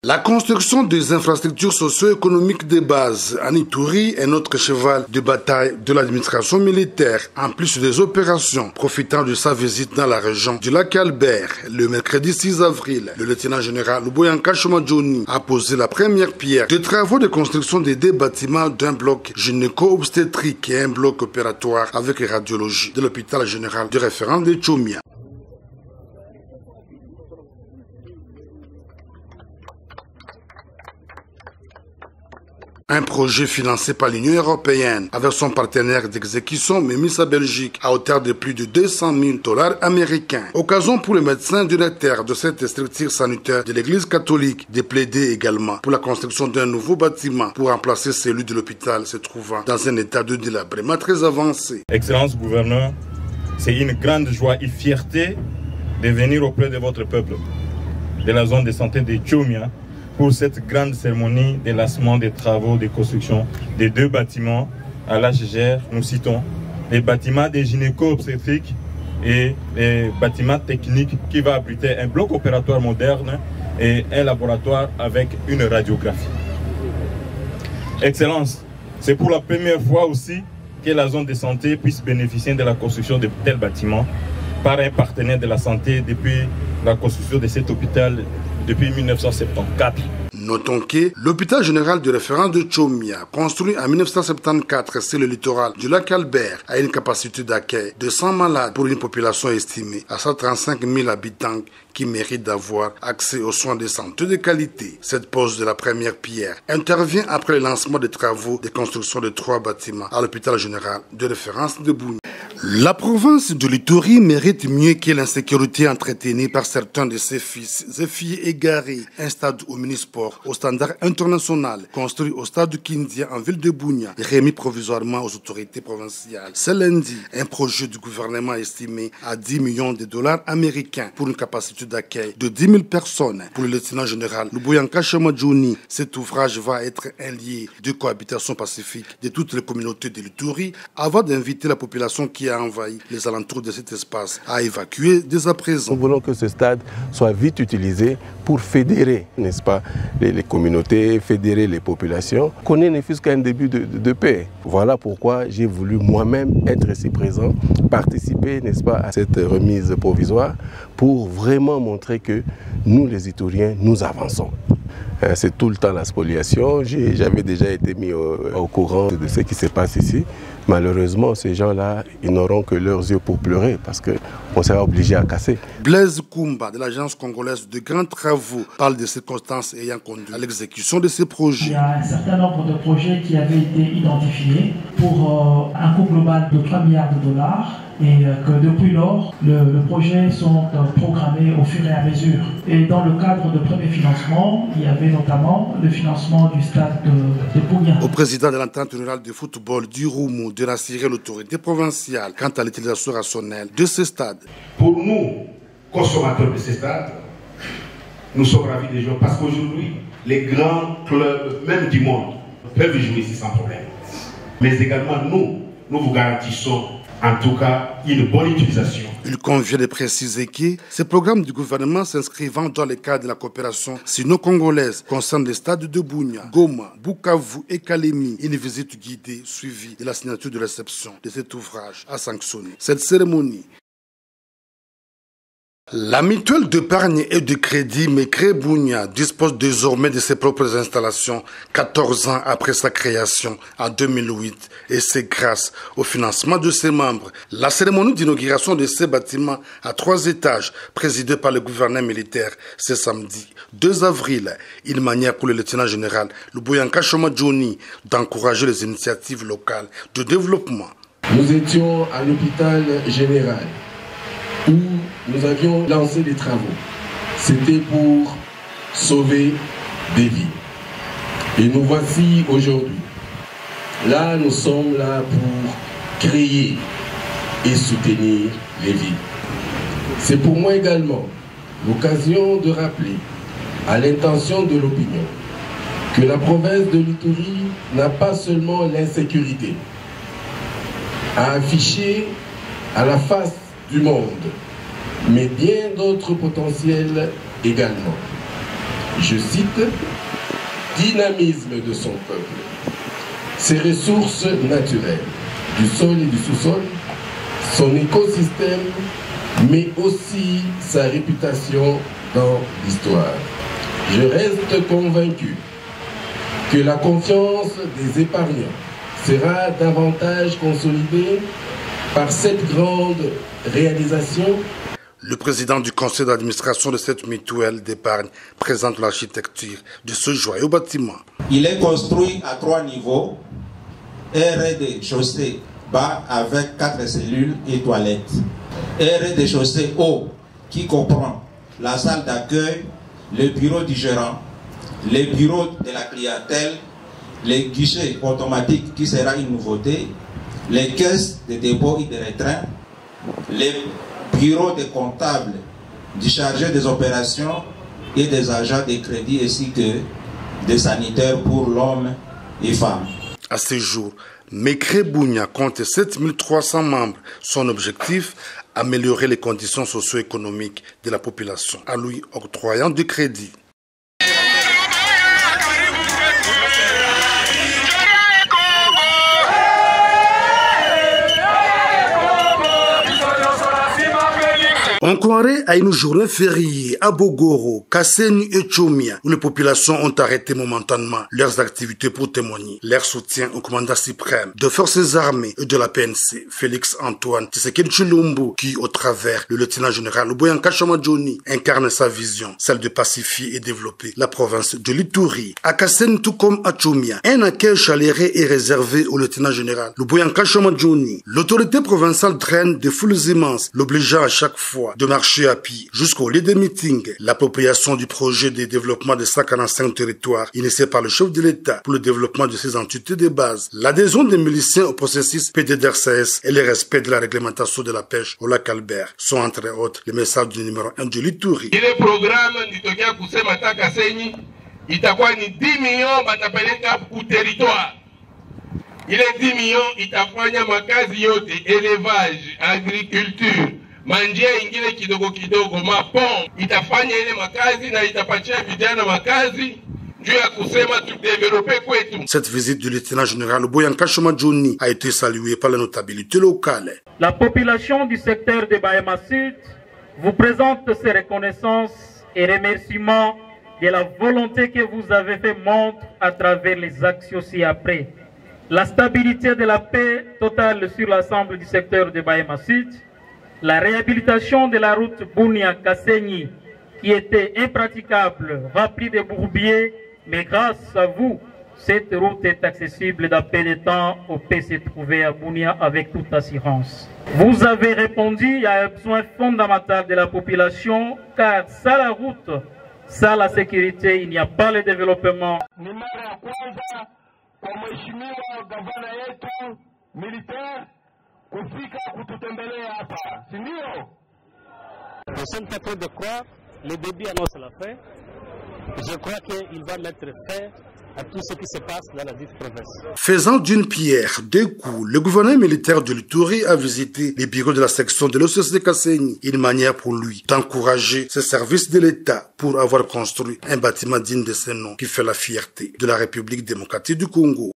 La construction des infrastructures socio-économiques de base en Ituri est notre cheval de bataille de l'administration militaire, en plus des opérations. Profitant de sa visite dans la région du lac Albert, le mercredi 6 avril, le lieutenant-général Luboyanka Shomadjoni a posé la première pierre des travaux de construction des deux bâtiments d'un bloc gynéco-obstétrique et un bloc opératoire avec radiologie de l'hôpital général de référence de Tchomia. Un projet financé par l'Union européenne avec son partenaire d'exécution Memisa Belgique à hauteur de plus de 200 000 $ américains. Occasion pour le médecin directeur de cette structure sanitaire de l'Église catholique de plaider également pour la construction d'un nouveau bâtiment pour remplacer celui de l'hôpital se trouvant dans un état de délabrement très avancé. Excellence gouverneur, c'est une grande joie et fierté de venir auprès de votre peuple de la zone de santé de Tchomia pour cette grande cérémonie de lancement des travaux de construction des deux bâtiments à l'HGR. Nous citons les bâtiments des gynéco-obstétriques et les bâtiments techniques qui va abriter un bloc opératoire moderne et un laboratoire avec une radiographie. Excellence, c'est pour la première fois aussi que la zone de santé puisse bénéficier de la construction de tels bâtiments par un partenaire de la santé depuis la construction de cet hôpital depuis 1974. Notons que l'hôpital général de référence de Tchomia, construit en 1974 sur le littoral du lac Albert, a une capacité d'accueil de 100 malades pour une population estimée à 135 000 habitants qui méritent d'avoir accès aux soins de santé de qualité. Cette pose de la première pierre intervient après le lancement des travaux de construction de 3 bâtiments à l'hôpital général de référence de Bunia. La province de l'Ituri mérite mieux que l'insécurité entretenue par certains de ses fils et filles égarés. Un stade omnisport au standard international, construit au stade Kindia en ville de Bunia et remis provisoirement aux autorités provinciales. Ce lundi, un projet du gouvernement estimé à 10 millions de $ américains pour une capacité d'accueil de 10 000 personnes. Pour le lieutenant-général Luboyanka Shomadjoni, cet ouvrage va être un lieu de cohabitation pacifique de toutes les communautés de l'Ituri avant d'inviter la population qui a envahi les alentours de cet espace à évacuer dès à présent. Nous voulons que ce stade soit vite utilisé pour fédérer, n'est-ce pas, les communautés, fédérer les populations, qu'on ait ne fût-ce qu'un début de paix. Voilà pourquoi j'ai voulu moi-même être ici présent, participer, n'est-ce pas, à cette remise provisoire pour vraiment montrer que nous, les Ituriens, nous avançons. C'est tout le temps la spoliation. J'avais déjà été mis au courant de ce qui se passe ici. Malheureusement, ces gens-là, ils n'auront que leurs yeux pour pleurer parce qu'on sera obligé à casser. Blaise Koumba de l'Agence congolaise de grands travaux parle des circonstances ayant conduit à l'exécution de ces projets. Il y a un certain nombre de projets qui avaient été identifiés pour un coût global de 3 milliards de $. Et que depuis lors, le projet sont programmés au fur et à mesure. Et dans le cadre de premier financement, il y avait notamment le financement du stade de Bunia. Au président de l'entente rurale de football du Roumu de rassurer l'autorité provinciale quant à l'utilisation rationnelle de ce stade. Pour nous, consommateurs de ce stade, nous sommes ravis des joueurs parce qu'aujourd'hui, les grands clubs, même du monde, peuvent jouer ici sans problème. Mais également nous vous garantissons en tout cas une bonne utilisation. Il convient de préciser que ces programmes du gouvernement s'inscrivant dans le cadre de la coopération sino-congolaise concernent les stades de Bunia, Goma, Bukavu et Kalemi. Une visite guidée suivie de la signature de réception de cet ouvrage a sanctionné cette cérémonie. La mutuelle d'épargne et de crédit Mekre Bunia dispose désormais de ses propres installations 14 ans après sa création en 2008 et c'est grâce au financement de ses membres. La cérémonie d'inauguration de ces bâtiments à 3 étages présidée par le gouverneur militaire ce samedi 2 avril, une manière pour le lieutenant-général Luboyanka Shomadjoni d'encourager les initiatives locales de développement. Nous étions à l'hôpital général où nous avions lancé des travaux. C'était pour sauver des vies. Et nous voici aujourd'hui. Là, nous sommes là pour créer et soutenir les vies. C'est pour moi également l'occasion de rappeler à l'intention de l'opinion que la province de l'Ituri n'a pas seulement l'insécurité à afficher à la face du monde, mais bien d'autres potentiels également. je cite, dynamisme de son peuple, ses ressources naturelles, du sol et du sous-sol, son écosystème, mais aussi sa réputation dans l'histoire. Je reste convaincu que la confiance des épargnants sera davantage consolidée par cette grande réalisation. Le président du conseil d'administration de cette mutuelle d'épargne présente l'architecture de ce joyeux bâtiment. Il est construit à 3 niveaux et rez-de-chaussée bas avec 4 cellules et toilettes. Et rez-de-chaussée haut qui comprend la salle d'accueil, le bureau du gérant, les bureaux de la clientèle, les guichets automatiques qui sera une nouveauté, les caisses de dépôt et de retrait, les bureaux des comptables, du chargé des opérations et des agents de crédit ainsi que des sanitaires pour l'homme et femmes. À ce jour, Mekre Bounia compte 7300 membres. Son objectif, améliorer les conditions socio-économiques de la population en lui octroyant du crédit. On croirait à une journée fériée à Bogoro, Kasseni et Tchomia, où les populations ont arrêté momentanément leurs activités pour témoigner leur soutien au commandant suprême de forces armées et de la PNC, Félix Antoine Tshisekedi Tshilombo, qui, au travers le lieutenant général Luboya Johnny, incarne sa vision, celle de pacifier et développer la province de l'Ituri. À Kasseni, tout comme à Tchomia, un accueil chaleureux est réservé au lieutenant général Luboya Johnny. L'autorité provinciale traîne des foules immenses, l'obligeant à chaque fois de marcher à pied jusqu'au lieu des meetings. L'appropriation du projet de développement de 145 territoires initié par le chef de l'État pour le développement de ces entités de base, l'adhésion des miliciens au processus PDDRCS et le respect de la réglementation de la pêche au lac Albert sont entre autres les messages du numéro 1 de l'Ituri. Ile programme nitokea kusema taka Kasenyi itakuwa ni 10 millions batapeleka ku territoire. Ile 10 millions itafanya makazi yote, élevage, agriculture, manjia ingine kidogo kidogo, mapon itafanya ile makazi na itapatia vijana makazi juu ya kusema tudevelope kwetu. Cette visite du lieutenant général Luboya Johnny a été saluée par la notabilité locale. La population du secteur de Bahema Sud vous présente ses reconnaissances et remerciements de la volonté que vous avez fait montre à travers les actions ci-après. La stabilité de la paix totale sur l'ensemble du secteur de Bahema Sud, la réhabilitation de la route Bunia-Kasenyi qui était impraticable, remplie de bourbiers, mais grâce à vous, cette route est accessible dans peu de temps au peut se trouver à Bunia avec toute assurance. Vous avez répondu à un besoin fondamental de la population car sans la route, sans la sécurité, il n'y a pas le développement. Nous sommes en train de croire, le début annonce la fin. Je crois qu'il va mettre fin à tout ce qui se passe dans la dite province. Faisant d'une pierre deux coups, le gouverneur militaire de l'Ituri a visité les bureaux de la section de l'OCC Kasenyi, une manière pour lui d'encourager ses services de l'État pour avoir construit un bâtiment digne de ce nom qui fait la fierté de la République démocratique du Congo.